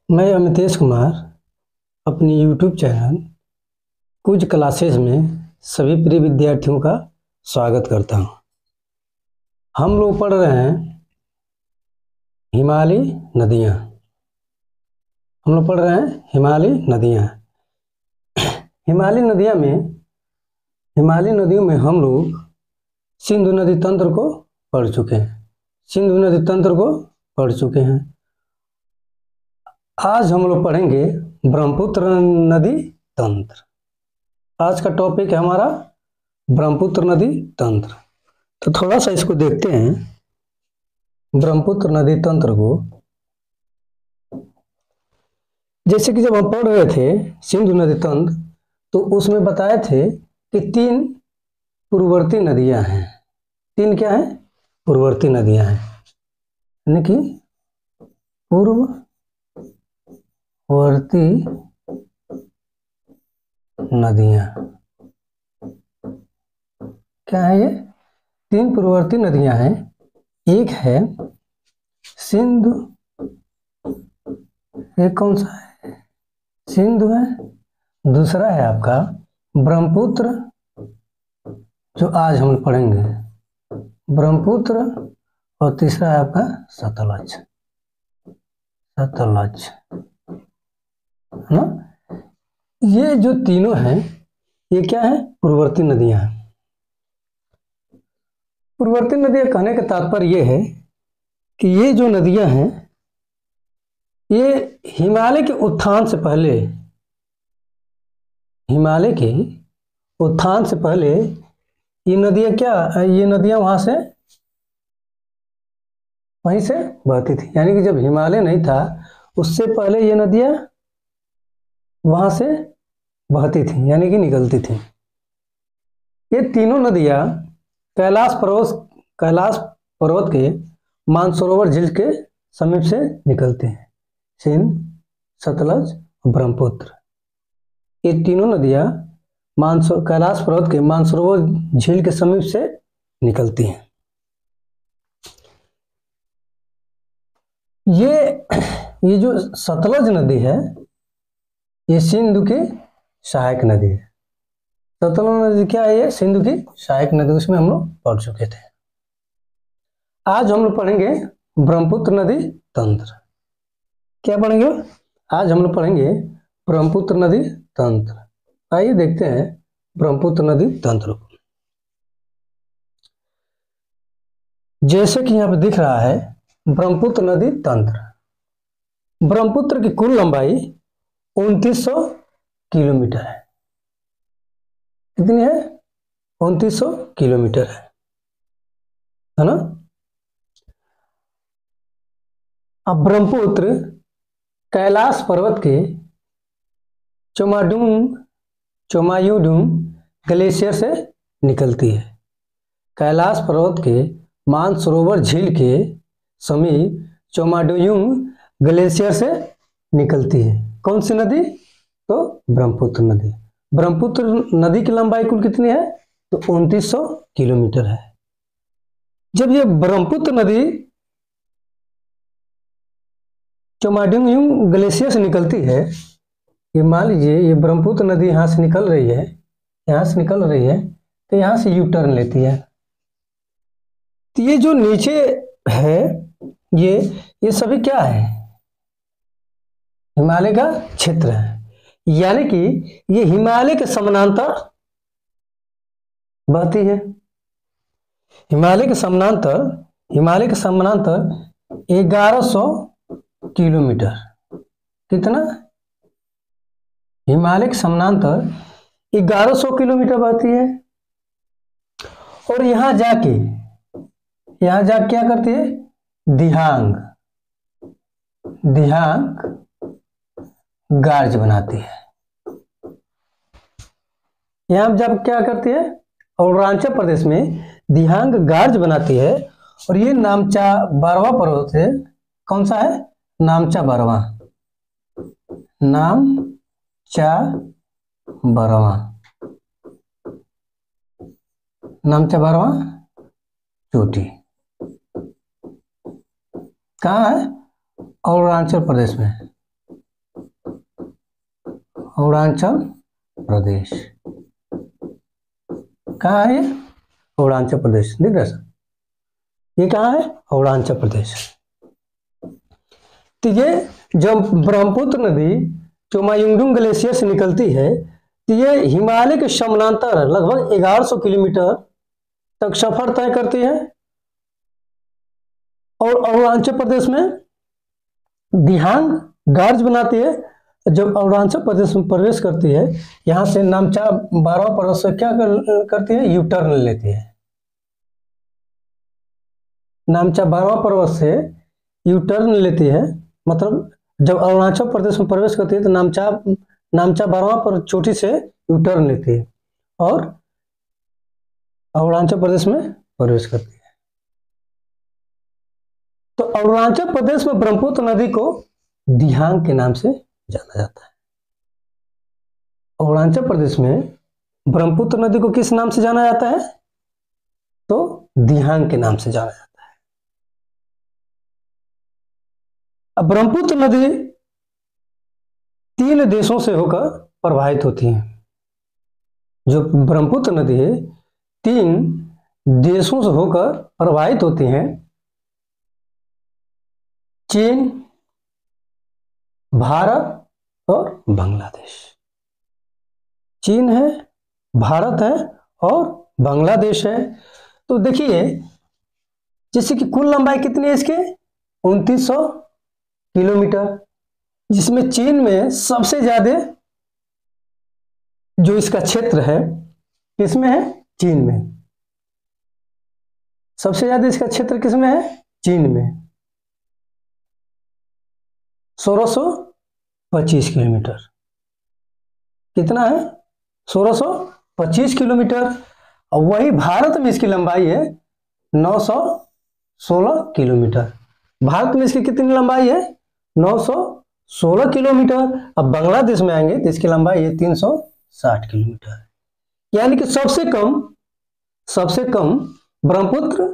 मैं अमितेश कुमार अपनी YouTube channel कुछ क्लासेस में सभी प्रिय विद्यार्थियों का स्वागत करता हूं। हम लोग पढ़ रहे हैं हिमालय नदियां। हम लोग पढ़ रहे हैं हिमालय नदियां। हिमालय नदियों में हम लोग सिंधु नदी तंत्र को पढ़ चुके हैं। आज हम लोग पढ़ेंगे ब्रह्मपुत्र नदी तंत्र। आज का टॉपिक है हमारा ब्रह्मपुत्र नदी तंत्र। तो थोड़ा सा इसको देखते हैं, ब्रह्मपुत्र नदी तंत्र को। जैसे कि जब हम पढ़ रहे थे सिंधु नदी तंत्र, तो उसमें बताए थे कि 3 पूर्ववर्ती नदियां हैं। 3 क्या है? पूर्ववर्ती नदियां हैं, यानी कि पूर्ववर्ती नदियां क्या है? ये 3 पूर्ववर्ती नदियां हैं। एक है सिंधु, एक कौन सा है? सिंधु है। दूसरा है आपका ब्रह्मपुत्र, जो आज हम पढ़ेंगे ब्रह्मपुत्र, और तीसरा है आपका सतलज, है ना? ये जो तीनों हैं, ये क्या है? पूर्ववर्ती नदियां हैं। पूर्ववर्ती नदियां कहने का तात्पर्य ये है कि ये जो नदियां हैं, ये हिमालय के उत्थान से पहले, ये नदियां वहीं से बहती थी। यानी कि जब हिमालय नहीं था, उससे पहले ये नदियां वहां से बहती थी, यानी कि निकलती थी। ये तीनों नदियां कैलाश पर्वत के मानसरोवर झील के समीप से निकलते हैं। सिंध, सतलज, ब्रह्मपुत्र, ये तीनों नदियां कैलाश पर्वत के मानसरोवर झील के समीप से निकलती हैं। ये जो सतलज नदी है, ये सिंधु की सहायक नदी है। सतलज नदी क्या है? ये सिंधु की सहायक नदी, उसमें हम लोग पढ़ चुके थे। आज हम लोग पढ़ेंगे ब्रह्मपुत्र नदी तंत्र। क्या पढ़ेंगे? आज हम लोग पढ़ेंगे ब्रह्मपुत्र नदी तंत्र। आइए देखते हैं ब्रह्मपुत्र नदी तंत्र को। जैसे कि यहाँ पे दिख रहा है ब्रह्मपुत्र नदी तंत्र। ब्रह्मपुत्र की कुल लंबाई 2900 किलोमीटर है। कितनी है? 2900 किलोमीटर है ना? अब ब्रह्मपुत्र कैलाश पर्वत के चोमायुडुंग ग्लेशियर से निकलती है। कैलाश पर्वत के मानसरोवर झील के समीप चोमायुडुंग ग्लेशियर से निकलती है। कौन सी नदी? तो ब्रह्मपुत्र नदी। ब्रह्मपुत्र नदी की लंबाई कुल कितनी है? तो 2900 किलोमीटर है। जब ये ब्रह्मपुत्र नदी चोमायुडुंग ग्लेशियर से निकलती है, ये मान लीजिए ये ब्रह्मपुत्र नदी यहाँ से निकल रही है, तो यहाँ से यू टर्न लेती है। तो ये जो नीचे है, ये सभी क्या है? हिमालय का क्षेत्र है। यानी कि ये हिमालय के समानांतर बहती है। हिमालय के समानांतर 1100 किलोमीटर। कितना? हिमालय के समानांतर 1100 किलोमीटर बहती है। और यहां जाके क्या करती है? दिहांग गार्ज बनाती है। यहां जब क्या करती है? अरुणाचल प्रदेश में दिहांग गार्ज बनाती है। और ये नामचा बारवा पर्वत है। कौन सा है? नामचा बारवा चोटी कहाँ है? अरुणाचल प्रदेश में। अरुणाचल प्रदेश कहाँ है ये? अरुणाचल प्रदेश दिख रहा है सर, ये कहाँ है? अरुणाचल प्रदेश। तो ये जब ब्रह्मपुत्र नदी चोमायुंगडुंग ग्लेशियर से निकलती है तो ये हिमालय के समानांतर लगभग 1100 किलोमीटर तक सफर तय करती है और अरुणाचल प्रदेश में दिहांग गार्ज बनाती है। जब अरुणाचल प्रदेश में प्रवेश करती है, यहाँ से नामचा 12 पर्वत से क्या करती है? यू टर्न लेती है। नामचा 12 पर्वत से यू टर्न लेती है, मतलब जब अरुणाचल प्रदेश में प्रवेश करती है तो नामचा 12 पर चोटी से यू टर्न लेती है और अरुणाचल प्रदेश में प्रवेश करती है। तो अरुणाचल प्रदेश में ब्रह्मपुत्र नदी को दिहांग के नाम से जाना जाता है। अरुणाचल प्रदेश में ब्रह्मपुत्र नदी को किस नाम से जाना जाता है? तो दिहांग के नाम से जाना जाता है। अब ब्रह्मपुत्र नदी 3 देशों से होकर प्रवाहित होती है। जो ब्रह्मपुत्र नदी है 3 देशों से होकर प्रवाहित होती हैं। चीन, भारत और बांग्लादेश। चीन है, भारत है और बांग्लादेश है। तो देखिए, जैसे कि कुल लंबाई कितनी है इसके? 2900 किलोमीटर, जिसमें चीन में सबसे ज्यादा जो इसका क्षेत्र है किसमें है? चीन में। सबसे ज्यादा इसका क्षेत्र किसमें है? चीन में, 1625 किलोमीटर। कितना है? 1625 किलोमीटर। और वही भारत में इसकी लंबाई है 916 किलोमीटर। भारत में इसकी कितनी लंबाई है? 916 किलोमीटर। अब बांग्लादेश में आएंगे तो इसकी लंबाई है 360 किलोमीटर। यानी कि सबसे कम ब्रह्मपुत्र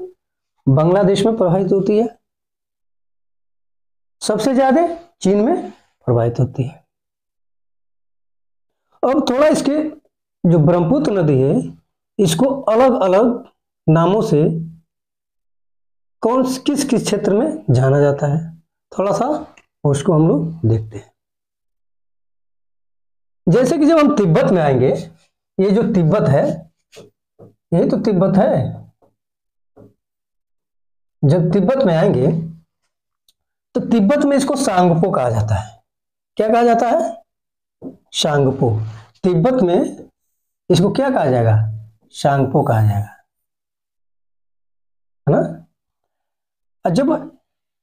बांग्लादेश में प्रवाहित होती है, सबसे ज्यादा चीन में प्रवाहित होती है। अब थोड़ा इसके जो ब्रह्मपुत्र नदी है इसको अलग अलग नामों से किस किस क्षेत्र में जाना जाता है, थोड़ा सा उसको हम लोग देखते हैं। जैसे कि जब हम तिब्बत में आएंगे, ये जो तिब्बत है, ये तो तिब्बत है। जब तिब्बत में आएंगे तो तिब्बत में इसको सांगपो कहा जाता है। क्या कहा जाता है? सांगपो। तिब्बत में इसको क्या कहा जाएगा? सांगपो कहा जाएगा, है ना। जब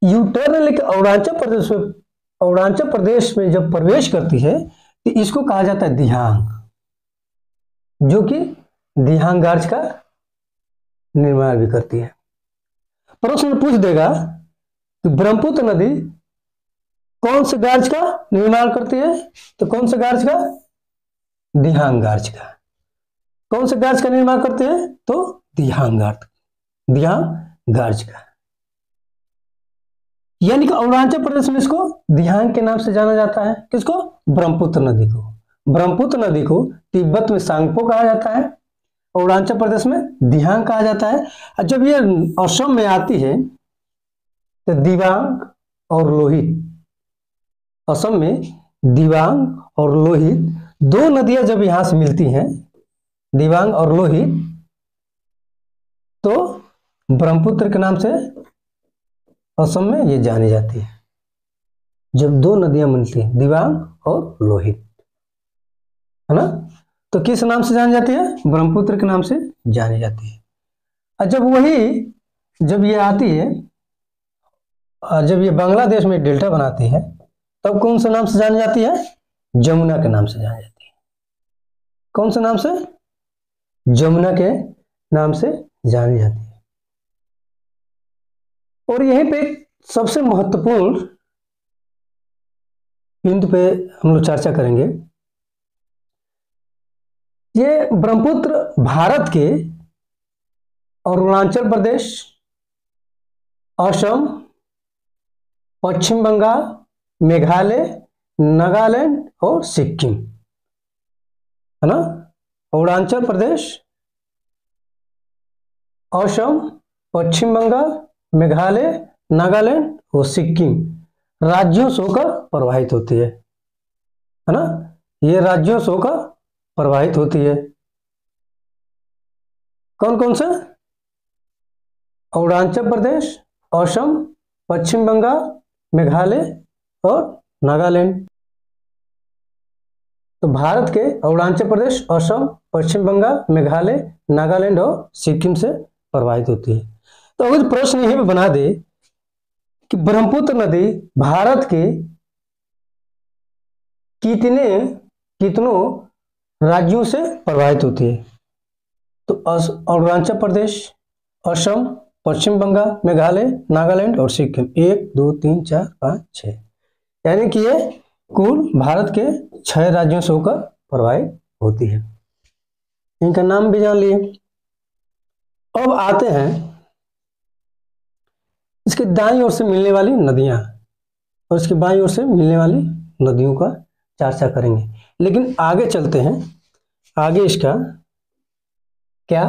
यू टर्न लेकर अरुणाचल प्रदेश में जब प्रवेश करती है तो इसको कहा जाता है दिहांग, जो कि दिहांग गार्ज का निर्माण भी करती है। प्रश्न पूछ देगा कि ब्रह्मपुत्र नदी कौन से गार्ज का निर्माण करती है? तो कौन से गार्ज का? दिहांग गार्ज का। कौन से गार्ज का निर्माण करते हैं? तो दिहांग गार्ज का। यानी कि अरुणाचल प्रदेश में इसको दिहांग के नाम से जाना जाता है। किसको? ब्रह्मपुत्र नदी को। ब्रह्मपुत्र नदी को तिब्बत में सांगपो कहा जाता है, अरुणाचल प्रदेश में दिहांग कहा जाता है। और जब ये असम में आती है तो दिबांग और लोहित, असम में दिबांग और लोहित 2 नदियां जब यहां से मिलती हैं, दिबांग और लोहित, तो ब्रह्मपुत्र के नाम से असम में ये जानी जाती है। जब 2 नदियां मिलती हैं, दिबांग और लोहित, है ना, तो किस नाम से जानी जाती है? ब्रह्मपुत्र के नाम से जानी जाती है। और जब ये आती है, जब ये बांग्लादेश में डेल्टा बनाती है, तब कौन से नाम से जानी जाती है? जमुना के नाम से जानी जाती है। कौन से नाम से? जमुना के नाम से जानी जाती है। और यहीं पे सबसे महत्वपूर्ण बिंदु पे हम लोग चर्चा करेंगे। ये ब्रह्मपुत्र भारत के अरुणाचल प्रदेश, असम, पश्चिम बंगाल, मेघालय, नागालैंड और सिक्किम, है ना। अरुणाचल प्रदेश, असम, पश्चिम बंगाल, मेघालय, नागालैंड और सिक्किम राज्यों से होकर प्रवाहित होती है ना। ये राज्यों से होकर प्रवाहित होती है। कौन कौन से? अरुणाचल प्रदेश, असम, पश्चिम बंगाल, मेघालय और नागालैंड। तो भारत के अरुणाचल प्रदेश, असम, पश्चिम बंगाल, मेघालय, नागालैंड और सिक्किम से प्रवाहित होती है। तो अगर प्रश्न यही बना दे कि ब्रह्मपुत्र नदी भारत के कितनों राज्यों से प्रवाहित होती है? तो अरुणाचल प्रदेश, असम, पश्चिम बंगाल, मेघालय, नागालैंड और सिक्किम। 1 2 3 4 5 6, यानी कि ये कुल भारत के 6 राज्यों से होकर प्रवाहित होती है। इनका नाम भी जान लिए। अब आते हैं इसके दाईं ओर से मिलने वाली नदियां और इसके बाईं ओर से मिलने वाली नदियों का चर्चा करेंगे। लेकिन आगे चलते हैं, आगे इसका क्या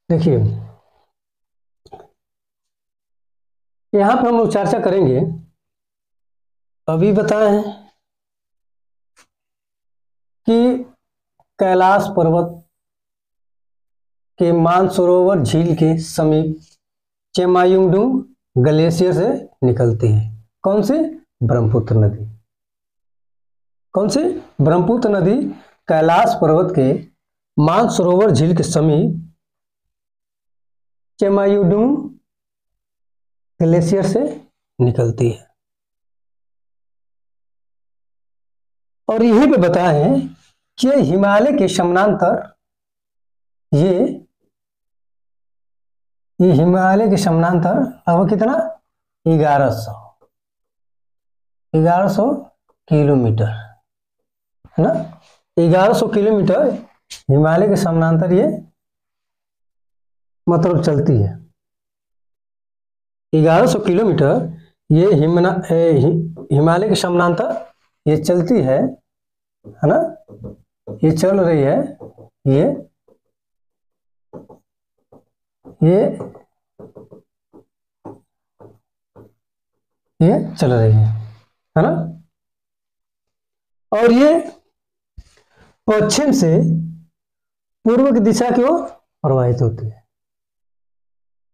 देखिए, यहां पर हम लोग चर्चा करेंगे। अभी बताए हैं कि कैलाश पर्वत के मानसरोवर झील के समीप चेमायुंगडुंग ग्लेशियर से निकलती है। कौन सी? ब्रह्मपुत्र नदी। कौन सी? ब्रह्मपुत्र नदी कैलाश पर्वत के मानसरोवर झील के समीप चेमायुंगडुंग ग्लेशियर से निकलती है। और यहीं पे बताए हैं कि हिमालय के समानांतर ये हिमालय के समानांतर अब कितना? 1100 किलोमीटर, है ना। 1100 किलोमीटर हिमालय के समानांतर ये मतलब चलती है। 1100 किलोमीटर ये हिमालय के समानांतर ये चलती है ना। ये चल रही है, ये चल रही है ना। और ये पश्चिम से पूर्व की दिशा की ओर प्रवाहित होती है।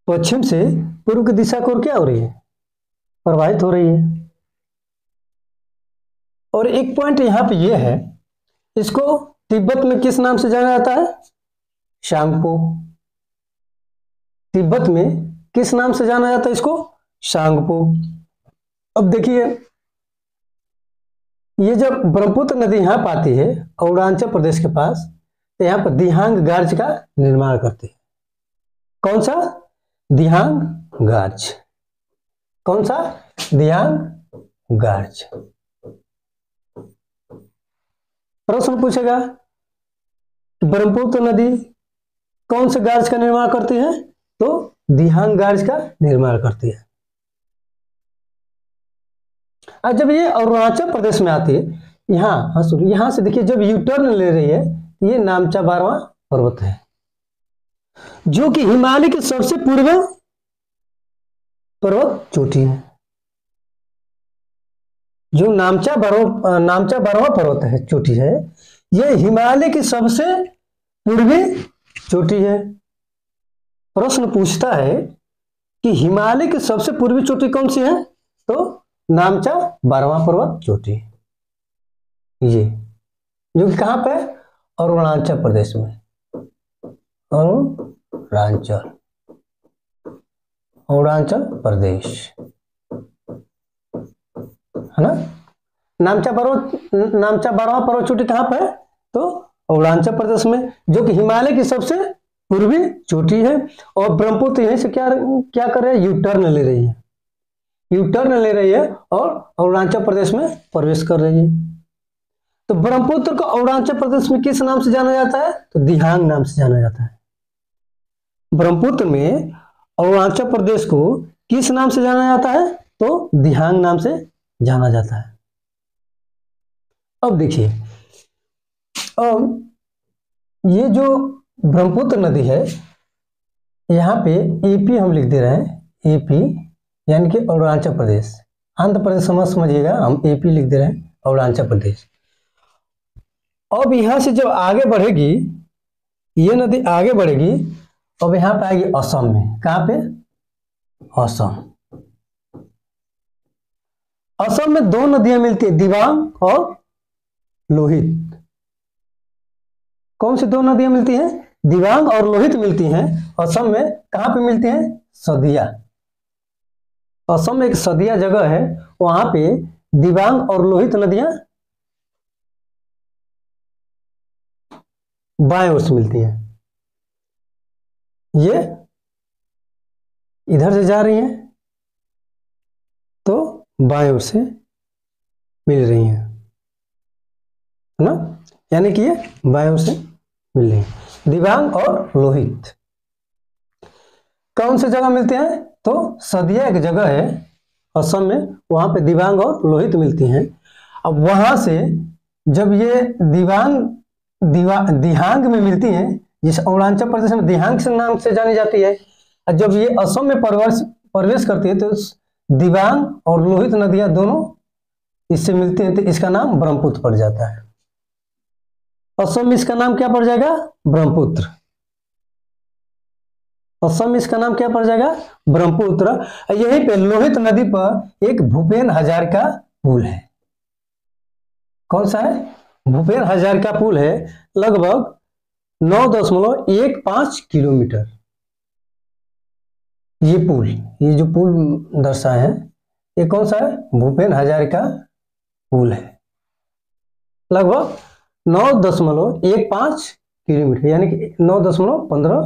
पश्चिम से पूर्व की दिशा की ओर क्या हो रही है? प्रवाहित हो रही है। और एक पॉइंट यहां पे ये है, इसको तिब्बत में किस नाम से जाना जाता है? शांगपो। तिब्बत में किस नाम से जाना जाता है इसको? शांगपो। अब देखिए, ये जब ब्रह्मपुत्र नदी यहां पर आती है अरुणाचल प्रदेश के पास, तो यहां पर दिहांग गार्ज का निर्माण करती है। कौन सा? दिहांग गार्ज। कौन सा? दिहांग गार्ज। प्रश्न पूछेगा ब्रह्मपुत्र नदी कौन से गार्ज का निर्माण करती है? तो दिहांग गार्ज का निर्माण करती है। और जब ये अरुणाचल प्रदेश में आती है, यहां से देखिए, जब यू टर्न ले रही है, ये नामचा 12वां पर्वत है, जो कि हिमालय के सबसे पूर्व पर्वत चोटी है। जो नामचा 12वां पर्वत है, चोटी है, यह हिमालय की सबसे पूर्वी चोटी है। प्रश्न पूछता है कि हिमालय की सबसे पूर्वी चोटी कौन सी है? तो नामचा 12वां पर्वत चोटी, ये जो कि कहां पे? अरुणाचल प्रदेश में। अरुणाचल प्रदेश, है ना। नामचा 12वां पर्वत चोटी कहां पे है? तो अरुणाचल प्रदेश में, जो कि हिमालय की सबसे पूर्वी चोटी है। और ब्रह्मपुत्र यहीं से क्या कर रहे हैं? यू टर्न ले रही है। यू टर्न ले रही है और अरुणाचल प्रदेश में प्रवेश कर रही है। तो ब्रह्मपुत्र को अरुणाचल प्रदेश में किस नाम से जाना जाता है? तो दिहांग नाम से जाना जाता है। ब्रह्मपुत्र में अरुणाचल प्रदेश को किस नाम से जाना जाता है? तो दिहांग नाम से जाना जाता है। अब देखिए, अब ये जो ब्रह्मपुत्र नदी है, यहाँ पे एपी हम लिख दे रहे हैं, एपी यानी कि अरुणाचल प्रदेश। आंध्र प्रदेश समझिएगा, हम एपी लिख दे रहे हैं, अरुणाचल प्रदेश। अब यहाँ से जब आगे बढ़ेगी, ये नदी आगे बढ़ेगी, अब यहाँ पे आएगी असम में। कहाँ पे? असम। असम में दो नदियां मिलती है, दिबांग और लोहित। कौन सी दो नदियां मिलती हैं? दिबांग और लोहित मिलती हैं असम में। कहां पे मिलती हैं? सदिया। असम में एक सदिया जगह है, वहां पे दिबांग और लोहित नदियां बाएं ओर से मिलती हैं। ये इधर से जा रही हैं तो बाएं ओर से मिल रही हैं, है ना? यानी कि ये बाएं ओर से मिल रही हैं, दिबांग और लोहित। कौन सी जगह मिलते हैं? तो सदिया एक जगह है असम में, वहां पे दिबांग और लोहित मिलती हैं। अब वहां से जब ये दिहांग में मिलती हैं, जिस अरुणाचल प्रदेश में दिहांग से नाम से जानी जाती है, और जब ये असम में प्रवेश करती है तो दिबांग और लोहित नदियां दोनों इससे मिलती हैं, तो इसका नाम ब्रह्मपुत्र पड़ जाता है। असम में इसका नाम क्या पड़ जाएगा? ब्रह्मपुत्र। असम में इसका नाम क्या पड़ जाएगा? ब्रह्मपुत्र। यहीं पे लोहित नदी पर एक भूपेन हजारिका पुल है। कौन सा है? भूपेन हजारिका पुल है, लगभग 9.15 किलोमीटर। ये पुल, ये जो पुल दर्शाए हैं, ये कौन सा है? भूपेन हजारिका पुल है। लगभग 9.15 किलोमीटर, यानी कि 9.15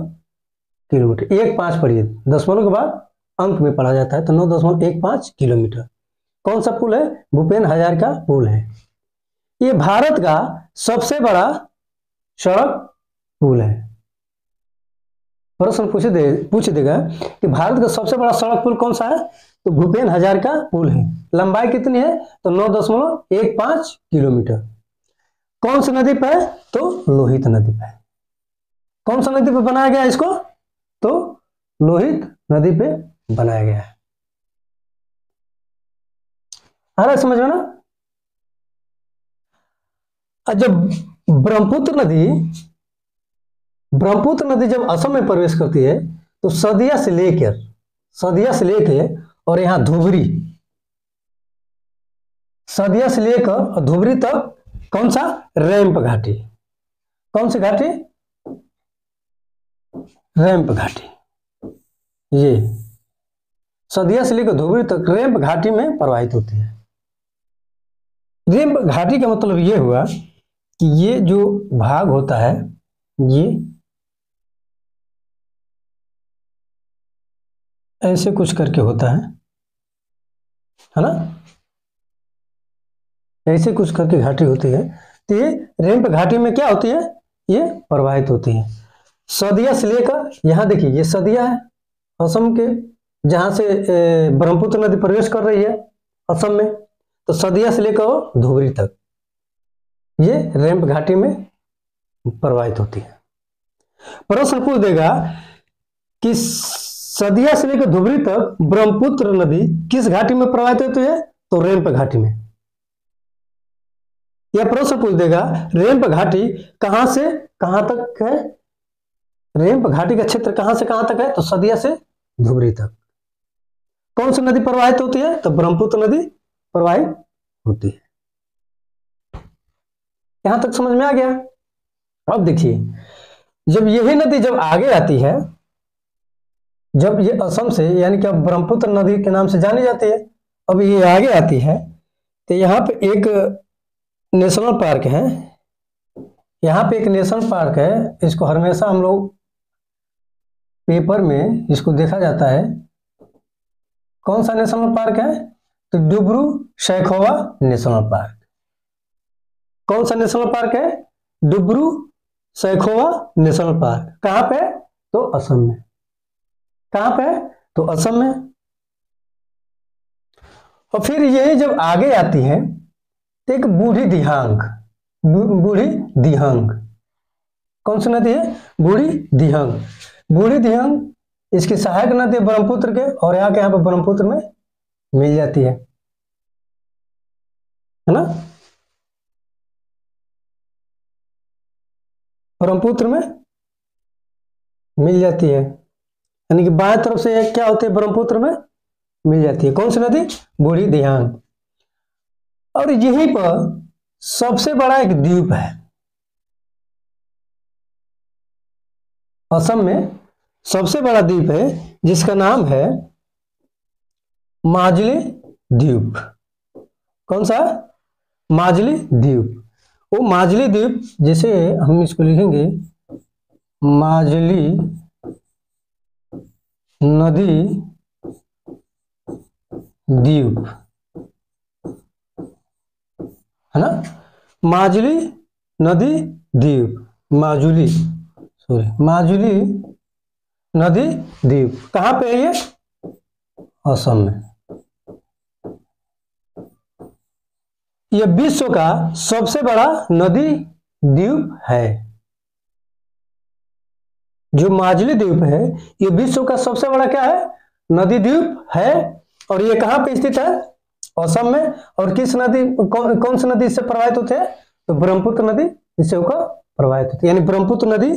किलोमीटर। 1.5 पढ़िए, दशमलव के बाद अंक में पढ़ा जाता है, तो 9.15 किलोमीटर। कौन सा पुल है? भूपेन हजारिका पुल है। ये भारत का सबसे बड़ा सड़क पुल है। प्रश्न पूछ देगा कि भारत का सबसे बड़ा सड़क पुल कौन सा है? तो भूपेन हजारिका पुल है। लंबाई कितनी है? तो 9.15 किलोमीटर। कौन सी नदी पर है? तो लोहित नदी पर। कौन सा नदी पर बनाया गया इसको? तो लोहित नदी पे बनाया गया है। आ रहा है समझ में ना? जब ब्रह्मपुत्र नदी जब असम में प्रवेश करती है, तो सदिया से लेकर और यहां धुबरी, सदिया से लेकर धुबरी तक कौन सा? रैंप घाटी। कौन सी घाटी? रैंप घाटी। ये सदिया से लेकर धुबरी तक रैंप घाटी में प्रवाहित होती है। रैंप घाटी का मतलब ये हुआ कि ये जो भाग होता है, ये ऐसे कुछ करके होता है ना? ऐसे कुछ करके घाटी होती है, तो ये रैंप घाटी में क्या होती है? ये प्रवाहित होती है। सदिया से लेकर यहां देखिए, ये सदिया है असम के, जहां से ब्रह्मपुत्र नदी प्रवेश कर रही है असम में, तो सदिया से लेकर धुबरी तक ये रैंप घाटी में प्रवाहित होती है। प्रश्न पूछ देगा कि सदिया से लेकर धुबरी तक ब्रह्मपुत्र नदी किस घाटी में प्रवाहित होती है? तो रैंप घाटी में। यह प्रश्न पूछ देगा रैंप घाटी कहां से कहां तक है? रैंप घाटी का क्षेत्र कहां से कहां तक है? तो सदिया से धुबरी तक। कौन सी नदी प्रवाहित होती है? तो ब्रह्मपुत्र नदी प्रवाहित होती है। यहां तक समझ में आ गया? अब देखिए, जब यही नदी जब आगे आती है, जब ये असम से, यानी कि अब ब्रह्मपुत्र नदी के नाम से जानी जाती है, अब ये आगे आती है, तो यहाँ पे एक नेशनल पार्क है। यहाँ पे एक नेशनल पार्क है, इसको हमेशा हम लोग पेपर में इसको देखा जाता है। कौन सा नेशनल पार्क है? तो डुब्रू सैखोवा नेशनल पार्क। कौन सा नेशनल पार्क है? डुब्रू सैखोवा नेशनल पार्क। कहां पे? तो असम में। कहां पे? तो असम में। और फिर ये जब आगे आती है तो एक बूढ़ी दिहांग, बूढ़ी दिहांग, कौन सी नदी है? बूढ़ी दिहांग। बूढ़ी दिहांग इसकी सहायक नदी ब्रह्मपुत्र के, और यहाँ के यहाँ पे ब्रह्मपुत्र में मिल जाती है ना, ब्रह्मपुत्र में मिल जाती है। यानी कि बाएं तरफ से क्या होती है? ब्रह्मपुत्र में मिल जाती है। कौन सी नदी? बूढ़ी दिहांग। और यहीं पर सबसे बड़ा एक द्वीप है, असम में सबसे बड़ा द्वीप है जिसका नाम है माजुली द्वीप। कौन सा? माजुली द्वीप। वो माजुली द्वीप, जैसे हम इसको लिखेंगे माजुली नदी द्वीप, है ना, माजुली नदी द्वीप, माजुली नदी द्वीप कहाँ पे है ये? असम में। यह विश्व का सबसे बड़ा नदी द्वीप है। जो माजुली द्वीप है ये विश्व का सबसे बड़ा क्या है? नदी द्वीप है। और ये कहाँ पे स्थित है? असम में। और किस नदी, कौन सी नदी इससे प्रभावित होते हैं? तो ब्रह्मपुत्र नदी इससे होकर प्रभावित होती है। यानी ब्रह्मपुत्र नदी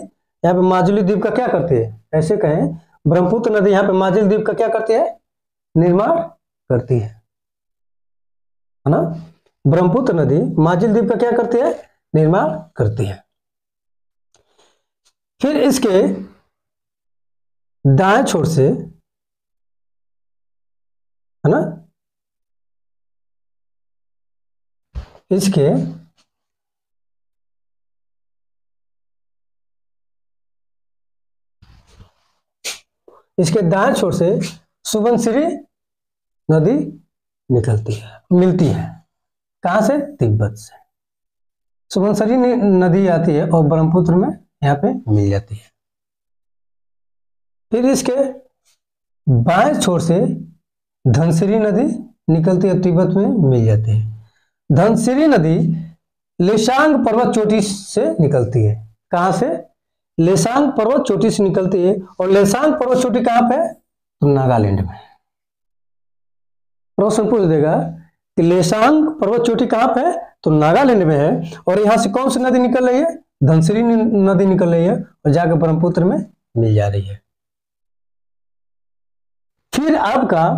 यहाँ पे माजुली द्वीप का क्या करती है? ऐसे कहें, ब्रह्मपुत्र नदी यहाँ पे माजुली द्वीप का क्या करती है? निर्माण करती है ना। ब्रह्मपुत्र नदी माजुली द्वीप का क्या करती है? निर्माण करती है। फिर इसके दाएं छोर से, है ना, इसके दाएं छोर से सुबनसिरी नदी निकलती है, मिलती है। कहां से? तिब्बत से सुबनसिरी नदी आती है और ब्रह्मपुत्र में यहाँ पे मिल जाती है। फिर इसके बाएं छोर से धनसिरी नदी निकलती है, तिब्बत में मिल जाती है। धनसिरी नदी लेसांग पर्वत चोटी से निकलती है। कहां से? लेसांग पर्वत चोटी से निकलती है। और लेसांग पर्वत चोटी कहां पे? तो नागालैंड में। प्रश्न पूछ देगा कि लेसांग पर्वत चोटी कहां पे है? तो नागालैंड में है। और यहां से कौन सी नदी निकल रही है? धनसिरी नदी निकल रही है और जाकर ब्रह्मपुत्र में मिल जा रही है। फिर आपका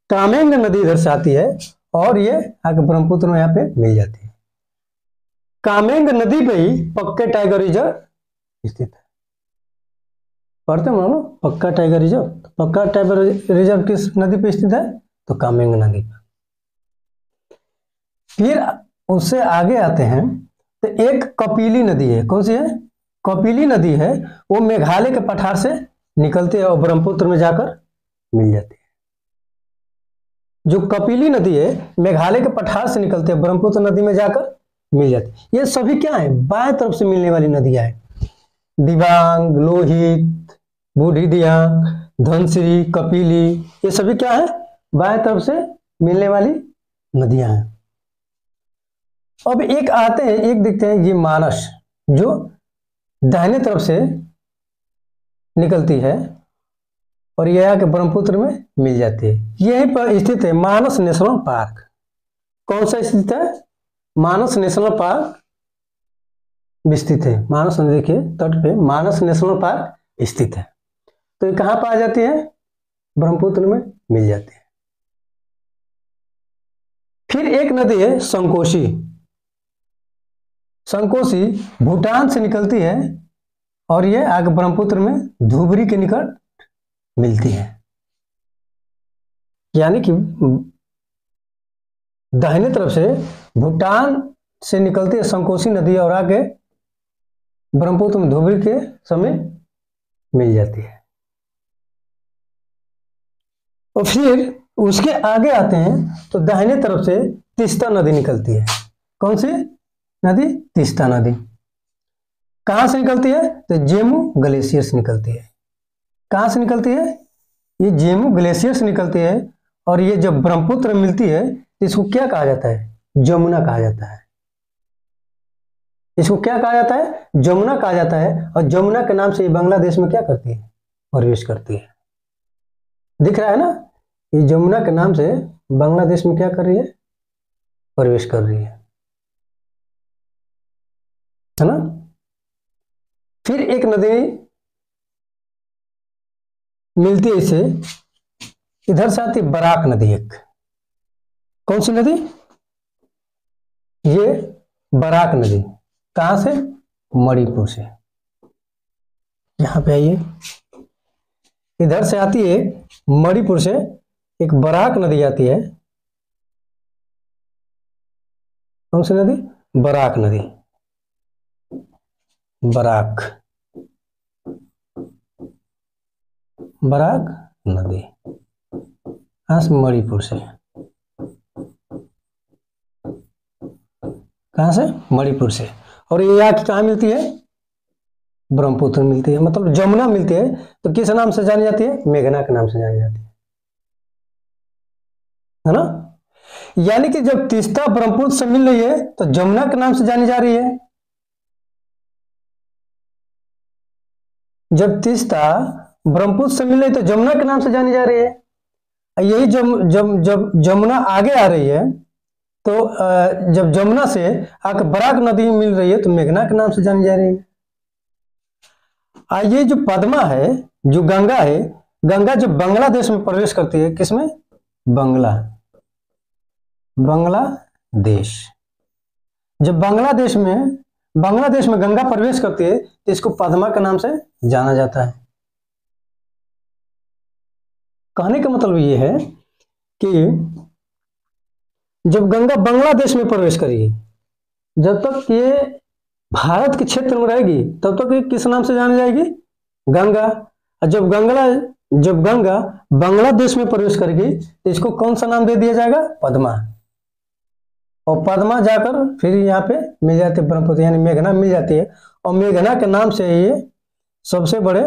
कामेंग नदी इधर से आती है और ये आकर ब्रह्मपुत्र में यहाँ पे मिल जाती है। कामेंग नदी पे ही पक्के टाइगर रिजर्व स्थित है। पढ़ते हो ना, पक्का टाइगर रिजर्व। पक्का टाइगर रिजर्व किस नदी पे स्थित है? तो कामेंग नदी पर। फिर उससे आगे आते हैं तो एक कपिली नदी है। कौन सी है? कपिली नदी है। वो मेघालय के पठार से निकलती है और ब्रह्मपुत्र में जाकर मिल जाती है। जो कपिली नदी है मेघालय के पठार से निकलती है, ब्रह्मपुत्र नदी में जाकर मिल जाती है। ये सभी क्या है? बाएं तरफ से मिलने वाली नदियां हैं। दिबांग, लोहित, बूढ़ी दिहांग, धनसिरी, कपिली, ये सभी क्या है? बाएं तरफ से मिलने वाली नदियां हैं। अब एक आते हैं, एक देखते हैं, ये मानस, जो दाहिने तरफ से निकलती है और यह आके ब्रह्मपुत्र में मिल जाती है। यहीं पर स्थित है मानस नेशनल पार्क। कौन सा स्थित है? मानस नेशनल पार्क स्थित है। मानस नदी के तट पे मानस नेशनल पार्क स्थित है। तो ये कहां पर आ जाती है? ब्रह्मपुत्र में मिल जाती है। फिर एक नदी है संकोशी। संकोशी भूटान से निकलती है और ये आगे ब्रह्मपुत्र में धुबरी के निकट मिलती है। यानी कि दाहिने तरफ से भूटान से निकलती है संकोशी नदी और आगे ब्रह्मपुत्र में धुबरी के समय मिल जाती है। और फिर उसके आगे आते हैं तो दाहिने तरफ से तीस्ता नदी निकलती है। कौन सी नदी? तीस्ता नदी। कहां से निकलती है? तो जेमू ग्लेशियर से निकलती है। कहां से निकलती है? ये जेमू ग्लेशियर से निकलती है और ये जब ब्रह्मपुत्र मिलती है तो इसको क्या कहा जाता है? जमुना कहा जाता है। इसको क्या कहा जाता है? जमुना कहा जाता है। और जमुना के नाम से ये बांग्लादेश में क्या करती है? प्रवेश करती है। दिख रहा है ना, ये जमुना के नाम से बांग्लादेश में क्या कर रही है? प्रवेश कर रही है ना। फिर एक नदी मिलती है इसे, इधर से आती है बराक नदी। एक कौन सी नदी? ये बराक नदी। कहां से? मणिपुर से। यहां पे आइए, इधर से आती है मणिपुर से एक बराक नदी आती है। कौन सी नदी? बराक नदी। बराक बराक नदी कहां से? मणिपुर से। कहां से? मणिपुर से। और ये यहाँ की कहां मिलती है? ब्रह्मपुत्र मिलती है, मतलब जमुना मिलती है। तो किस नाम से जानी जाती है? मेघना के नाम से जानी जाती है ना। यानी कि जब तीस्ता ब्रह्मपुत्र से मिल रही है तो जमुना के नाम से जानी जा रही है। जब तीस्ता ब्रह्मपुत्र से मिल रही है तो जमुना के नाम से जानी जा रही है। यही जब जमुना आगे आ रही है तो जब जमुना से आकर बराक नदी मिल रही है तो मेघना के नाम से जानी जा रही है। ये जो पद्मा है, जो गंगा है, गंगा जब बांग्लादेश में प्रवेश करती है, किसमें? बांग्लादेश। जब बांग्लादेश में गंगा प्रवेश करती है तो इसको पद्मा के नाम से जाना जाता है। कहने का मतलब ये है कि जब गंगा बांग्लादेश में प्रवेश करेगी, जब तक ये भारत के क्षेत्र में रहेगी तब तक ये किस नाम से जानी जाएगी? गंगा। और जब गंगा बांग्लादेश में प्रवेश करेगी तो इसको कौन सा नाम दे दिया जाएगा? पद्मा। और पद्मा जाकर फिर यहाँ पे मिल जाती है ब्रह्मपुत्र, यानी मेघना मिल जाती है। और मेघना के नाम से ये सबसे बड़े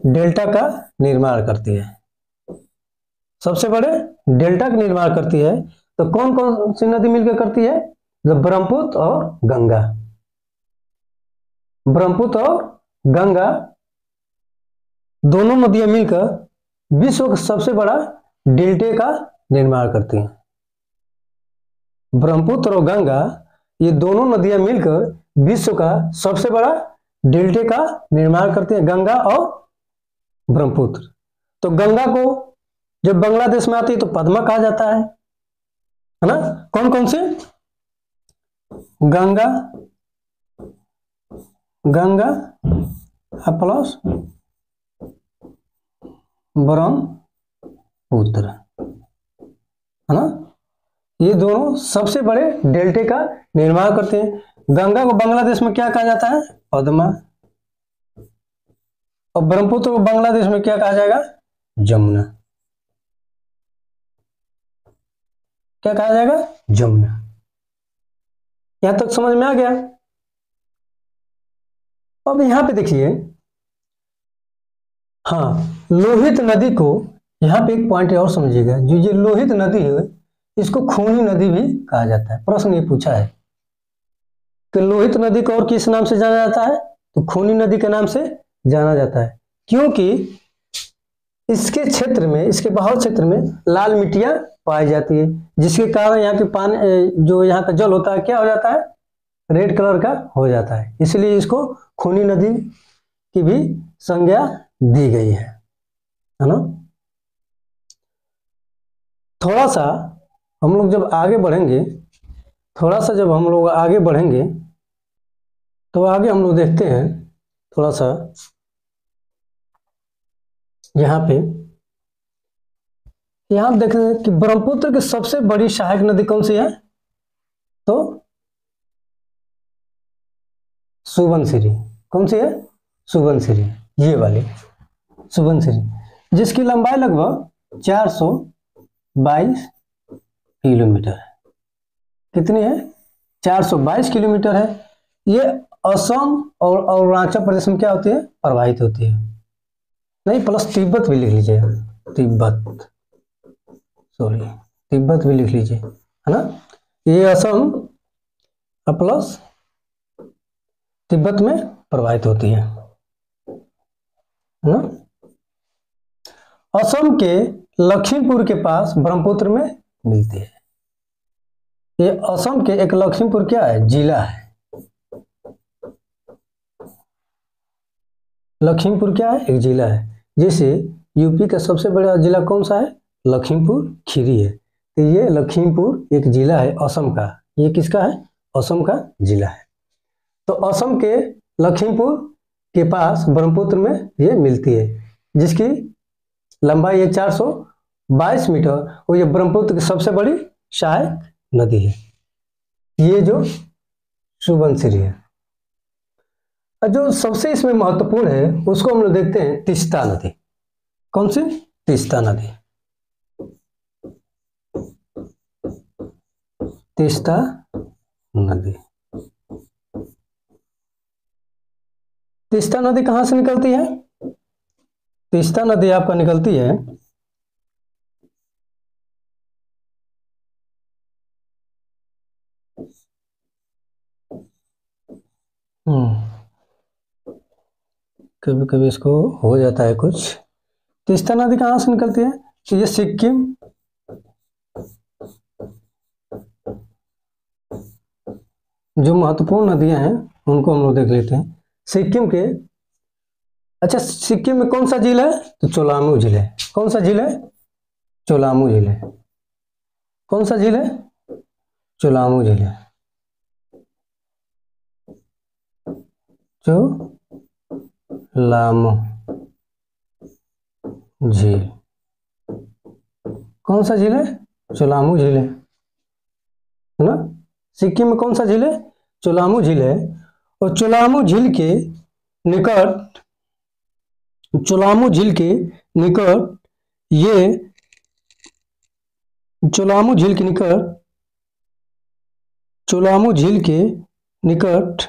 डेल्टा का निर्माण करती है। सबसे बड़े डेल्टा का निर्माण करती है। तो कौन कौन सी नदी मिलकर करती है? ब्रह्मपुत्र और गंगा। ब्रह्मपुत्र और गंगा दोनों नदियां मिलकर विश्व का सबसे बड़ा डेल्टे का निर्माण करती हैं। ब्रह्मपुत्र और गंगा ये दोनों नदियां मिलकर विश्व का सबसे बड़ा डेल्टे का निर्माण करती हैं, गंगा और ब्रह्मपुत्र। तो गंगा को जब बांग्लादेश में आती है तो पद्मा कहा जाता है ना। कौन कौन से? गंगा प्लस ब्रह्मपुत्र, है ना। ये दोनों सबसे बड़े डेल्टे का निर्माण करते हैं। गंगा को बांग्लादेश में क्या कहा जाता है? पद्मा। और ब्रह्मपुत्र को बांग्लादेश में क्या कहा जाएगा? जमुना। क्या कहा जाएगा? जमुना। यहां तक समझ में आ गया। अब यहां पे देखिए, हाँ, लोहित नदी को यहां पे एक पॉइंट और समझिएगा। जो ये लोहित नदी है इसको खूनी नदी भी कहा जाता है। प्रश्न ये पूछा है कि लोहित नदी को और किस नाम से जाना जाता है? तो खूनी नदी के नाम से जाना जाता है, क्योंकि इसके क्षेत्र में, इसके बहाव क्षेत्र में लाल मिट्टियां पाई जाती है, जिसके कारण यहाँ के पानी, जो यहाँ का जल होता है, क्या हो जाता है? रेड कलर का हो जाता है। इसलिए इसको खूनी नदी की भी संज्ञा दी गई है ना। थोड़ा सा हम लोग जब आगे बढ़ेंगे, तो आगे हम लोग देखते हैं थोड़ा सा यहाँ पे, यहाँ देखें कि ब्रह्मपुत्र की सबसे बड़ी सहायक नदी कौन सी है? तो सुबनसिरी। कौन सी है? सुबनसिरी, ये वाली सुबनसिरी, जिसकी लंबाई लगभग 422 किलोमीटर है। कितनी है? 422 किलोमीटर है। ये असम और अरुणाचल प्रदेश में क्या होती है? प्रवाहित होती है। नहीं, प्लस तिब्बत भी लिख लीजिएगा, तिब्बत। सॉरी तिब्बत भी लिख लीजिए, है ना। ये असम प्लस तिब्बत में प्रवाहित होती है ना। असम के लखीमपुर के पास ब्रह्मपुत्र में मिलती है। ये असम के एक लखीमपुर क्या है, जिला है। लखीमपुर क्या है, एक जिला है। जैसे यूपी का सबसे बड़ा जिला कौन सा है, लखीमपुर खीरी है। तो ये लखीमपुर एक जिला है असम का। ये किसका है, असम का जिला है। तो असम के लखीमपुर के पास ब्रह्मपुत्र में ये मिलती है, जिसकी लंबाई है 422 मीटर और ये ब्रह्मपुत्र की सबसे बड़ी सहायक नदी है। ये जो सुबनसिरी है। और जो सबसे इसमें महत्वपूर्ण है उसको हम लोग देखते हैं तीस्ता नदी। कौन सी, तीस्ता नदी। तीस्ता नदी। तीस्ता नदी कहां से निकलती है, तीस्ता नदी आपका निकलती है कभी कभी इसको हो जाता है कुछ। तीस्ता नदी कहां से निकलती है, तो ये सिक्किम, जो महत्वपूर्ण नदियां हैं उनको हम लोग देख लेते हैं। सिक्किम के, अच्छा सिक्किम में कौन सा झील है, तो चोलामू झील है। कौन सा झील है, चोलामू झील है। कौन सा झील है, चोलामू झील है। चोलामू झील, कौन सा झील है, चोलामू झील है ना। सिक्किम में कौन सा झील है, चोलामू झील है। और चोलामू झील के निकट, चोलामू झील के निकट ये, चोलामू झील के निकट, चोलामू झील के निकट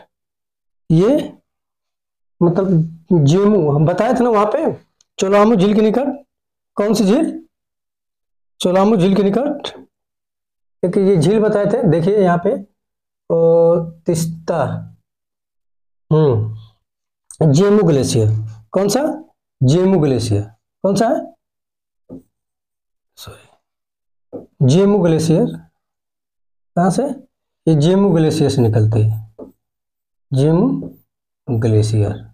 ये मतलब जेमू हम बताए थे ना वहां पे। चोलामू झील के निकट कौन सी झील, चोलामू झील के निकट एक ये झील बताए थे, देखिए यहाँ पे तीस्ता, जेमू ग्लेशियर। कौन सा, जेमू ग्लेशियर। कौन सा है, सॉरी जेमू ग्लेशियर। कहां से, ये जेमू ग्लेशियर से निकलती है, जेमू ग्लेशियर।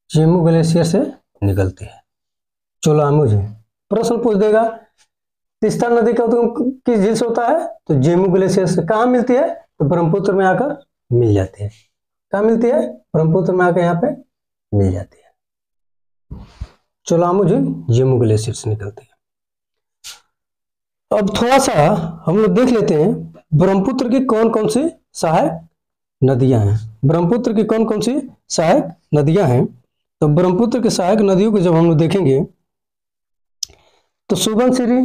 जेमू ग्लेशियर से निकलती है चोलामू झील। प्रश्न पूछ देगा तीस्ता नदी का तो किस झील से होता है, तो जेमू ग्लेशियर से। कहाँ मिलती है, तो ब्रह्मपुत्र में आकर मिल जाती है। कहाँ मिलती है, ब्रह्मपुत्र में आकर यहाँ पे मिल जाती है। चोलामू झील जेमू ग्लेशियर से निकलती है। अब थोड़ा सा हम लोग देख लेते हैं ब्रह्मपुत्र की कौन कौन सी सहायक नदियां हैं। ब्रह्मपुत्र की कौन कौन सी सहायक नदियां हैं, तो ब्रह्मपुत्र की सहायक नदियों को जब हम लोग देखेंगे तो सुबनसिरी है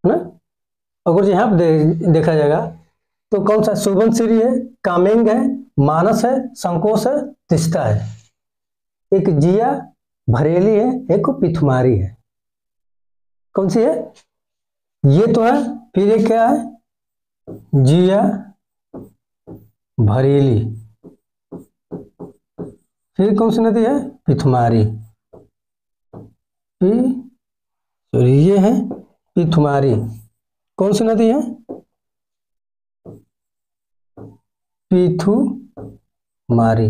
ना। अगर यहाँ पे देखा जाएगा तो कौन सा, सुबनसिरी है, कामेंग है, मानस है, संकोश है, तीस्ता है। एक जिया भरेली है, एक पिथुमारी है। कौन सी है, ये तो है, फिर एक क्या है, जिया भरेली, फिर कौन सी नदी है, पिथुमारी, ये है पिथुमारी। कौन सी नदी है, पिथुमारी,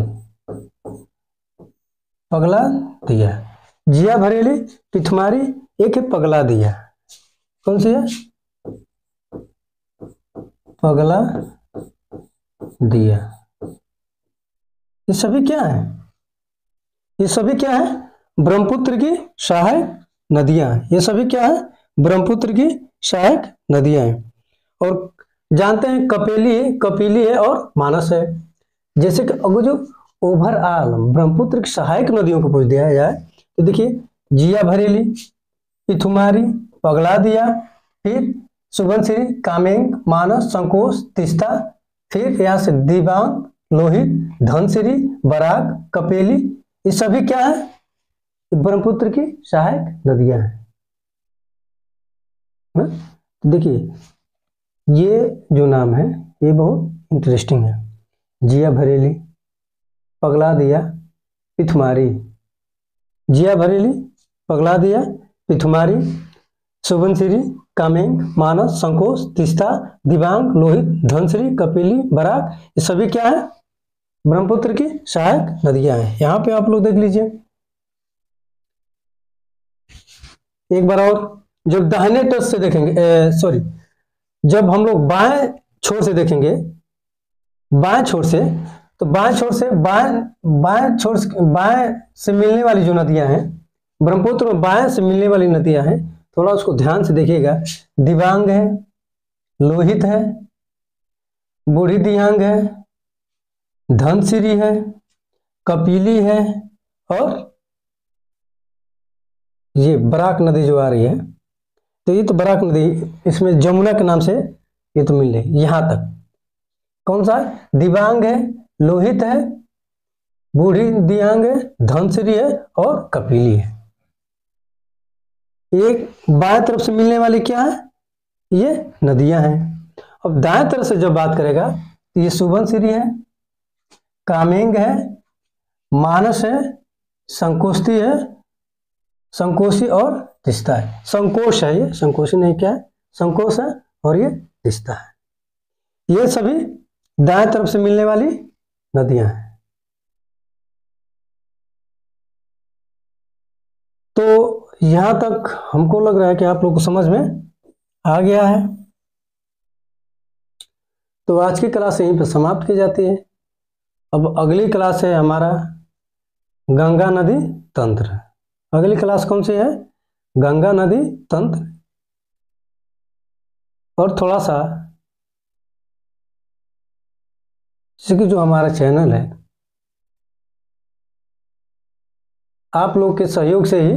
पगला दिया। जिया भरेली, पिथुमारी, एक है पगला दिया। कौन सी है, पगला दिया। ये सभी क्या है, ये सभी क्या है, ब्रह्मपुत्र की सहायक नदियां हैं। ये सभी क्या है, ब्रह्मपुत्र की सहायक नदियां हैं। और जानते हैं कपेली है, कपिली है और मानस है। जैसे कि अगर जो ओवरऑल ब्रह्मपुत्र की सहायक नदियों को पूछ दिया जाए तो देखिए जिया भरेली, पिथुमारी, पगला दिया, फिर सुबनसिरी, कामेंग, मानस, संकोश, तीस्ता, फिर यहाँ से दिबांग, लोहित, धनसिरी, बराक, कपेली। ये सभी क्या है, ब्रह्मपुत्र की सहायक नदियां हैं। तो देखिए ये जो नाम है ये बहुत इंटरेस्टिंग है। जिया भरेली, पगला दिया, पिथुमारी। जिया भरेली, पगला दिया, पिथुमारी, सुबनसिरी, कामेंग, मानस, संकोच, तीस्ता, दिबांग, लोहित, धनसिरी, कपिली, बराक, ये सभी क्या है? ब्रह्मपुत्र की सहायक नदियां हैं। यहां पे आप लोग देख लीजिए एक बार और, जब दाहिने तट से देखेंगे, सॉरी, जब हम लोग बाएं छोर से देखेंगे, बाएं छोर से, तो बाएं छोर से बाएं छोर से, बाएं से मिलने वाली जो नदियां हैं ब्रह्मपुत्र में, बाएं से मिलने वाली नदियां हैं, थोड़ा उसको ध्यान से देखिएगा। दिबांग है, लोहित है, बूढ़ी दियांग है, धनसिरी है, कपिली है, और ये बराक नदी जो आ रही है, तो ये तो बराक नदी, इसमें जमुना के नाम से ये तो मिल रही। यहां तक कौन सा है? दिबांग है, लोहित है, बूढ़ी दियांग है, धनसिरी है, और कपिली है। एक बाएं तरफ से मिलने वाली क्या है? ये नदियां हैं। अब दाएं तरफ से जब बात करेगा तो ये सुबनसिरी है, कामेंग है, मानस है, संकोष्ठी है, संकोशी और तीस्ता है। संकोश है, ये संकोशी नहीं, क्या है? संकोश है, और ये तीस्ता है। ये सभी दाएं तरफ से मिलने वाली नदियां हैं। तो यहां तक हमको लग रहा है कि आप लोग को समझ में आ गया है। तो आज की क्लास यहीं पर समाप्त की जाती है। अब अगली क्लास है हमारा गंगा नदी तंत्र। अगली क्लास कौन सी है? गंगा नदी तंत्र। और थोड़ा सा जैसे कि जो हमारा चैनल है, आप लोग के सहयोग से ही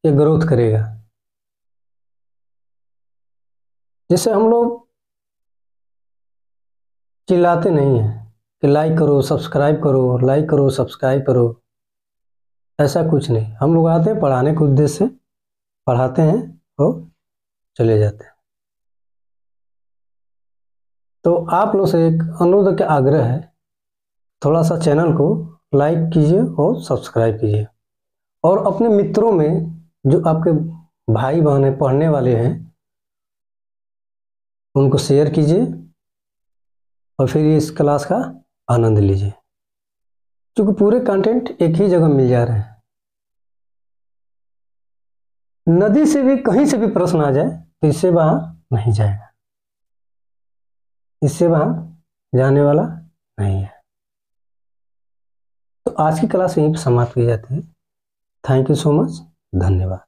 ये ग्रोथ करेगा। जैसे हम लोग चिल्लाते नहीं हैं कि लाइक करो, सब्सक्राइब करो, लाइक करो, सब्सक्राइब करो, ऐसा कुछ नहीं। हम लोग आते हैं पढ़ाने के उद्देश्य से, पढ़ाते हैं और चले जाते हैं। तो आप लोग से एक अनुरोध का आग्रह है, थोड़ा सा चैनल को लाइक कीजिए और सब्सक्राइब कीजिए, और अपने मित्रों में जो आपके भाई बहन हैं, पढ़ने वाले हैं, उनको शेयर कीजिए, और फिर इस क्लास का आनंद लीजिए, क्योंकि पूरे कंटेंट एक ही जगह मिल जा रहे हैं। नदी से भी कहीं से भी प्रश्न आ जाए तो इससे वहां नहीं जाएगा, इससे वहां जाने वाला नहीं है। तो आज की क्लास यहीं पर समाप्त की जाती है। थैंक यू सो मच, धन्यवाद।